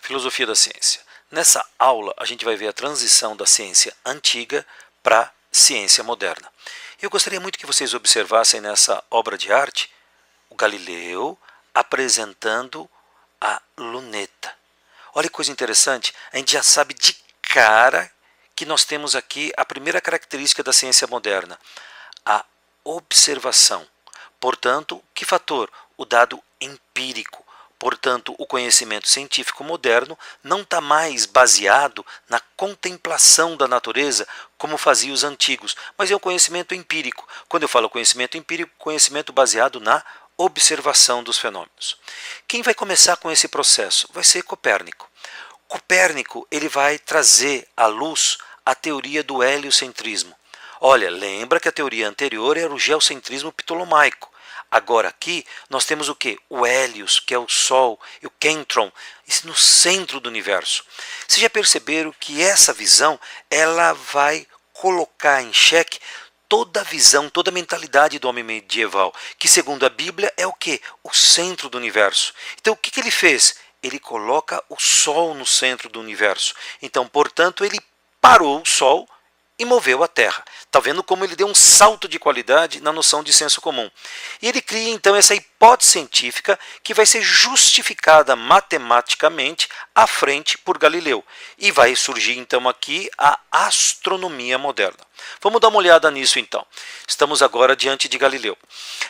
Filosofia da ciência. Nessa aula a gente vai ver a transição da ciência antiga para a ciência moderna. Eu gostaria muito que vocês observassem nessa obra de arte o Galileu apresentando a luneta. Olha que coisa interessante, a gente já sabe de cara que nós temos aqui a primeira característica da ciência moderna, a observação. Portanto, que fator? O dado empírico. Portanto, o conhecimento científico moderno não está mais baseado na contemplação da natureza como faziam os antigos, mas é um conhecimento empírico. Quando eu falo conhecimento empírico, conhecimento baseado na observação dos fenômenos. Quem vai começar com esse processo? Vai ser Copérnico. Copérnico ele vai trazer à luz a teoria do heliocentrismo. Olha, lembra que a teoria anterior era o geocentrismo ptolomaico. Agora aqui nós temos o que? O Hélios, que é o Sol, e o Kentron, no centro do universo. Vocês já perceberam que essa visão ela vai colocar em xeque toda a visão, toda a mentalidade do homem medieval, que segundo a Bíblia é o que? O centro do universo. Então o que ele fez? Ele coloca o Sol no centro do universo. Então, portanto, ele parou o Sol e moveu a Terra. Está vendo como ele deu um salto de qualidade na noção de senso comum. E ele cria então essa hipótese científica que vai ser justificada matematicamente à frente por Galileu. E vai surgir então aqui a astronomia moderna. Vamos dar uma olhada nisso então. Estamos agora diante de Galileu.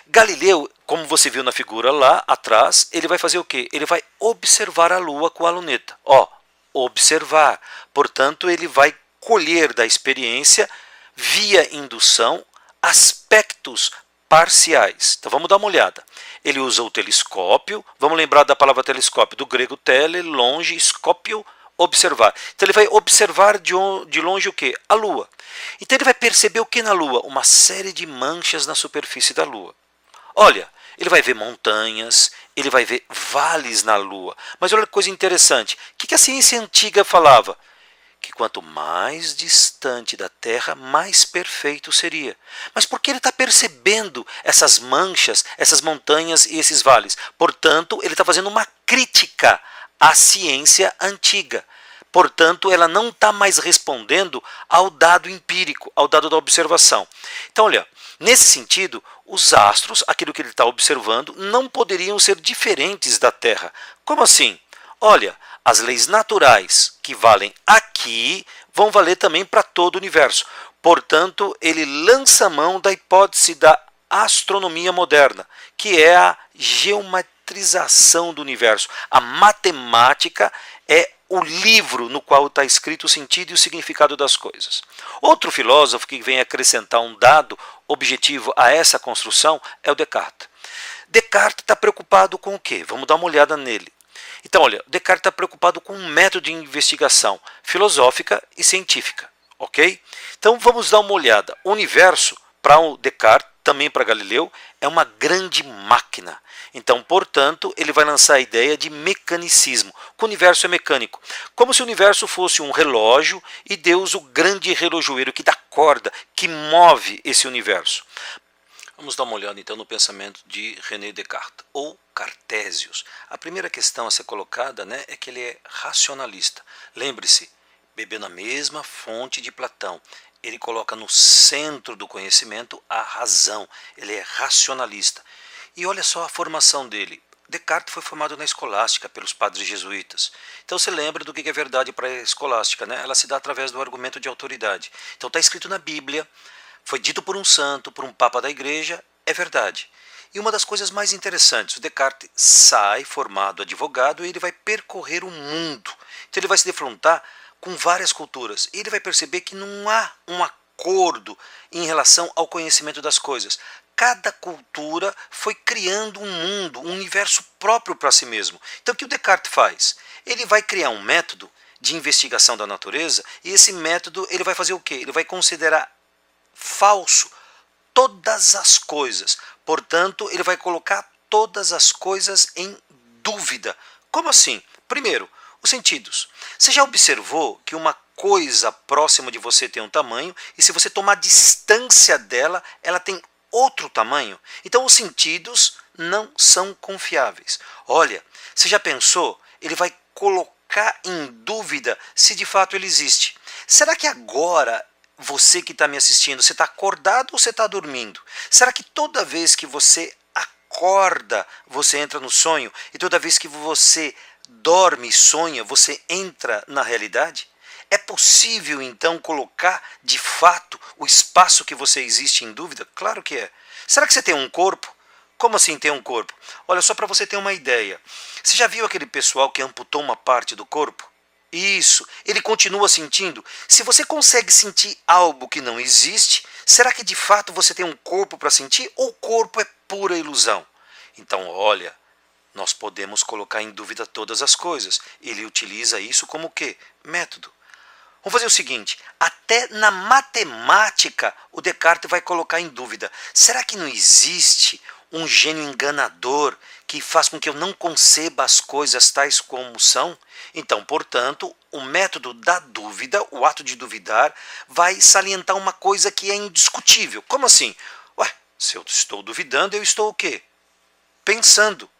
Galileu, como você viu na figura lá atrás, ele vai fazer o quê? Ele vai observar a Lua com a luneta. Ó, observar. Portanto, ele vai colher da experiência, via indução, aspectos parciais. Então vamos dar uma olhada. Ele usa o telescópio, vamos lembrar da palavra telescópio, do grego tele, longe, scopio, observar. Então ele vai observar de longe o que? A Lua. Então ele vai perceber o que na Lua? Uma série de manchas na superfície da Lua. Olha, ele vai ver montanhas, ele vai ver vales na Lua. Mas olha que coisa interessante, o que a ciência antiga falava? Que quanto mais distante da Terra, mais perfeito seria. Mas por que ele está percebendo essas manchas, essas montanhas e esses vales? Portanto, ele está fazendo uma crítica à ciência antiga. Portanto, ela não está mais respondendo ao dado empírico, ao dado da observação. Então, olha, nesse sentido, os astros, aquilo que ele está observando, não poderiam ser diferentes da Terra. Como assim? Olha, as leis naturais que valem aqui vão valer também para todo o universo. Portanto, ele lança mão da hipótese da astronomia moderna, que é a geometrização do universo. A matemática é o livro no qual está escrito o sentido e o significado das coisas. Outro filósofo que vem acrescentar um dado objetivo a essa construção é o Descartes. Descartes está preocupado com o quê? Vamos dar uma olhada nele. Então, olha, Descartes está preocupado com um método de investigação filosófica e científica, ok? Então, vamos dar uma olhada. O universo, para o Descartes, também para Galileu, é uma grande máquina. Então, portanto, ele vai lançar a ideia de mecanicismo. O universo é mecânico. Como se o universo fosse um relógio e Deus o grande relojoeiro que dá corda, que move esse universo. Vamos dar uma olhada então no pensamento de René Descartes, ou Cartésios. A primeira questão a ser colocada é que ele é racionalista. Lembre-se, bebeu na mesma fonte de Platão. Ele coloca no centro do conhecimento a razão. Ele é racionalista. E olha só a formação dele. Descartes foi formado na escolástica pelos padres jesuítas. Então você lembra do que é verdade para a escolástica, né? Ela se dá através do argumento de autoridade. Então está escrito na Bíblia, foi dito por um santo, por um papa da igreja, é verdade. E uma das coisas mais interessantes, o Descartes sai formado advogado e ele vai percorrer o mundo. Então ele vai se defrontar com várias culturas e ele vai perceber que não há um acordo em relação ao conhecimento das coisas. Cada cultura foi criando um mundo, um universo próprio para si mesmo. Então o que o Descartes faz? Ele vai criar um método de investigação da natureza e esse método ele vai fazer o quê? Ele vai considerar falso todas as coisas. Portanto, ele vai colocar todas as coisas em dúvida. Como assim? Primeiro, os sentidos. Você já observou que uma coisa próxima de você tem um tamanho e se você tomar distância dela, ela tem outro tamanho? Então os sentidos não são confiáveis. Olha, você já pensou? Ele vai colocar colocar em dúvida se de fato ele existe. Será que agora, você que está me assistindo, você está acordado ou você está dormindo? Será que toda vez que você acorda, você entra no sonho? E toda vez que você dorme e sonha, você entra na realidade? É possível então colocar de fato o espaço que você existe em dúvida? Claro que é. Será que você tem um corpo? Como assim tem um corpo? Olha, só para você ter uma ideia. Você já viu aquele pessoal que amputou uma parte do corpo? Isso, ele continua sentindo. Se você consegue sentir algo que não existe, será que de fato você tem um corpo para sentir ou o corpo é pura ilusão? Então, olha, nós podemos colocar em dúvida todas as coisas. Ele utiliza isso como o quê? Método. Vamos fazer o seguinte, até na matemática o Descartes vai colocar em dúvida. Será que não existe um gênio enganador que faz com que eu não conceba as coisas tais como são? Então, portanto, o método da dúvida, o ato de duvidar, vai salientar uma coisa que é indiscutível. Como assim? Ué, se eu estou duvidando, eu estou o quê? Pensando.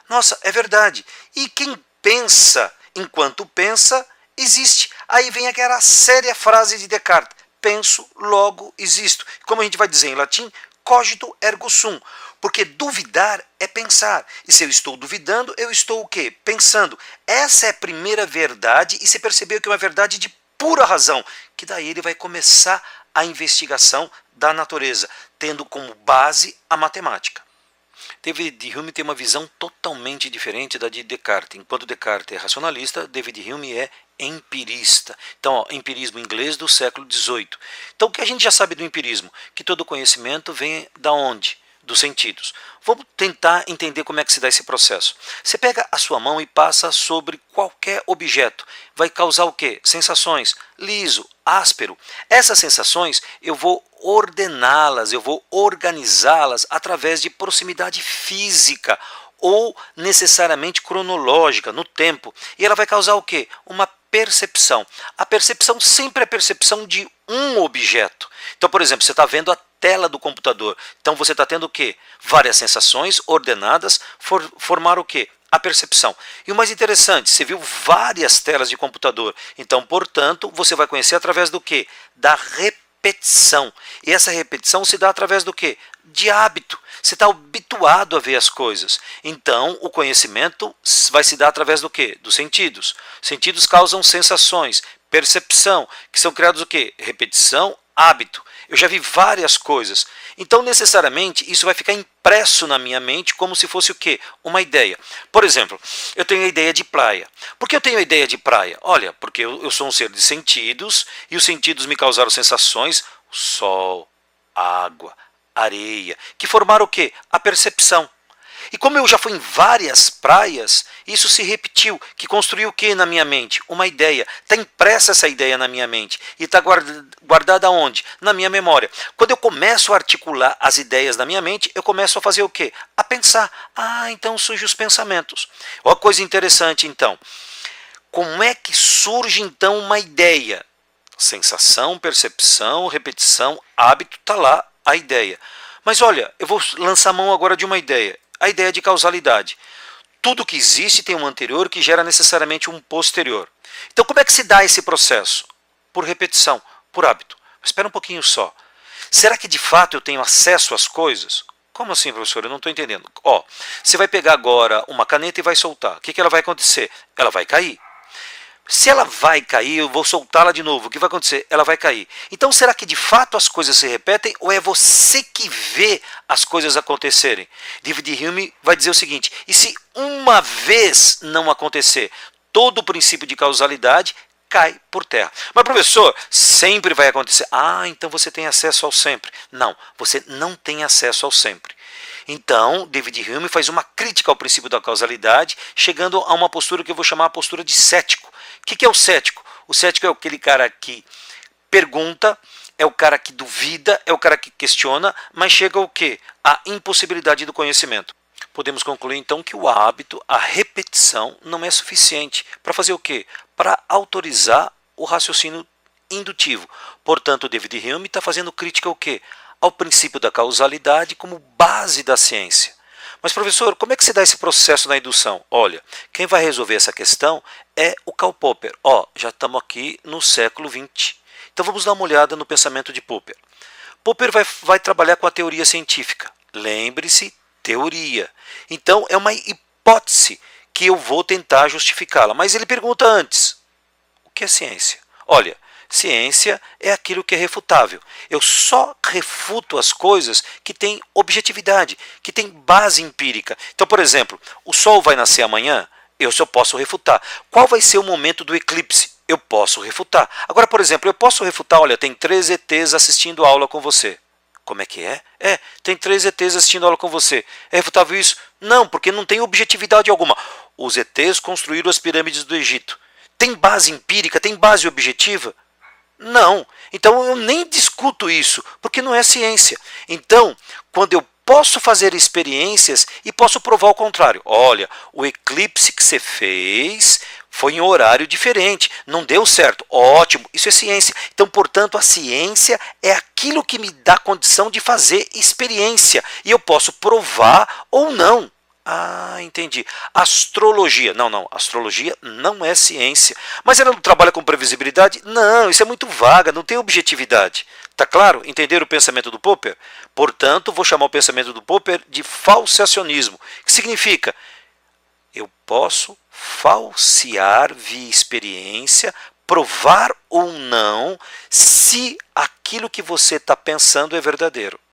Nossa, é verdade. E quem pensa enquanto pensa, existe. Aí vem aquela séria frase de Descartes, penso, logo existo. Como a gente vai dizer em latim, cogito ergo sum. Porque duvidar é pensar. E se eu estou duvidando, eu estou o quê? Pensando. Essa é a primeira verdade, e você percebeu que é uma verdade de pura razão, que daí ele vai começar a investigação da natureza, tendo como base a matemática. David Hume tem uma visão totalmente diferente da de Descartes. Enquanto Descartes é racionalista, David Hume é empirista. Então, ó, empirismo inglês do século XVIII. Então, o que a gente já sabe do empirismo? Que todo conhecimento vem da onde? Dos sentidos. Vamos tentar entender como é que se dá esse processo. Você pega a sua mão e passa sobre qualquer objeto. Vai causar o quê? Sensações. Liso, áspero. Essas sensações eu vou ordená-las, eu vou organizá-las através de proximidade física ou necessariamente cronológica, no tempo. E ela vai causar o quê? Uma percepção. A percepção sempre é percepção de um objeto. Então, por exemplo, você está vendo a tela do computador. Então você está tendo o quê? Várias sensações ordenadas formar o quê? A percepção. E o mais interessante, você viu várias telas de computador. Então, portanto, você vai conhecer através do quê? Da repetição. E essa repetição se dá através do quê? De hábito. Você está habituado a ver as coisas. Então, o conhecimento vai se dar através do quê? Dos sentidos. Sentidos causam sensações, percepção, que são criados o quê? Repetição, hábito. Eu já vi várias coisas. Então, necessariamente, isso vai ficar impresso na minha mente como se fosse o quê? Uma ideia. Por exemplo, eu tenho a ideia de praia. Por que eu tenho a ideia de praia? Olha, porque eu sou um ser de sentidos, e os sentidos me causaram sensações, o sol, água, areia, que formaram o quê? A percepção. E como eu já fui em várias praias, isso se repetiu, que construiu o que na minha mente? Uma ideia. Está impressa essa ideia na minha mente. E está guardada onde? Na minha memória. Quando eu começo a articular as ideias na minha mente, eu começo a fazer o quê? A pensar. Ah, então surgem os pensamentos. Olha a coisa interessante então. Como é que surge então uma ideia? Sensação, percepção, repetição, hábito, está lá a ideia. Mas olha, eu vou lançar a mão agora de uma ideia. A ideia de causalidade. Tudo que existe tem um anterior que gera necessariamente um posterior. Então como é que se dá esse processo? Por repetição, por hábito. Mas espera um pouquinho só. Será que de fato eu tenho acesso às coisas? Como assim, professor? Eu não estou entendendo. Ó, você vai pegar agora uma caneta e vai soltar. O que ela vai acontecer? Ela vai cair. Se ela vai cair, eu vou soltá-la de novo. O que vai acontecer? Ela vai cair. Então, será que de fato as coisas se repetem ou é você que vê as coisas acontecerem? David Hume vai dizer o seguinte, e se uma vez não acontecer, todo o princípio de causalidade cai por terra. Mas, professor, sempre vai acontecer. Ah, então você tem acesso ao sempre. Não, você não tem acesso ao sempre. Então, David Hume faz uma crítica ao princípio da causalidade, chegando a uma postura que eu vou chamar a postura de cético. O que é o cético? O cético é aquele cara que pergunta, é o cara que duvida, é o cara que questiona, mas chega ao quê? A impossibilidade do conhecimento. Podemos concluir então que o hábito, a repetição, não é suficiente para fazer o quê? Para autorizar o raciocínio indutivo. Portanto, David Hume está fazendo crítica ao quê? Ao princípio da causalidade como base da ciência. Mas professor, como é que se dá esse processo na indução? Olha, quem vai resolver essa questão é o Karl Popper. Já estamos aqui no século XX. Então vamos dar uma olhada no pensamento de Popper. Popper vai trabalhar com a teoria científica. Lembre-se, teoria. Então é uma hipótese que eu vou tentar justificá-la. Mas ele pergunta antes, o que é ciência? Olha, ciência é aquilo que é refutável. Eu só refuto as coisas que têm objetividade, que têm base empírica. Então, por exemplo, o Sol vai nascer amanhã? Eu só posso refutar. Qual vai ser o momento do eclipse? Eu posso refutar. Agora, por exemplo, eu posso refutar, olha, tem 3 ETs assistindo aula com você. Como é que é? Tem 3 ETs assistindo aula com você. É refutável isso? Não, porque não tem objetividade alguma. Os ETs construíram as pirâmides do Egito. Tem base empírica? Tem base objetiva? Não. Então eu nem discuto isso, porque não é ciência. Então, quando eu posso fazer experiências e posso provar o contrário. Olha, o eclipse que você fez foi em horário diferente, não deu certo. Ótimo, isso é ciência. Então, portanto, a ciência é aquilo que me dá condição de fazer experiência. E eu posso provar ou não. Entendi. Astrologia. Não, astrologia não é ciência. Mas ela não trabalha com previsibilidade? Não, isso é muito vaga, não tem objetividade. Tá claro? Entenderam o pensamento do Popper? Portanto, vou chamar o pensamento do Popper de falsacionismo. Que significa? Eu posso falsear via experiência, provar ou não se aquilo que você está pensando é verdadeiro.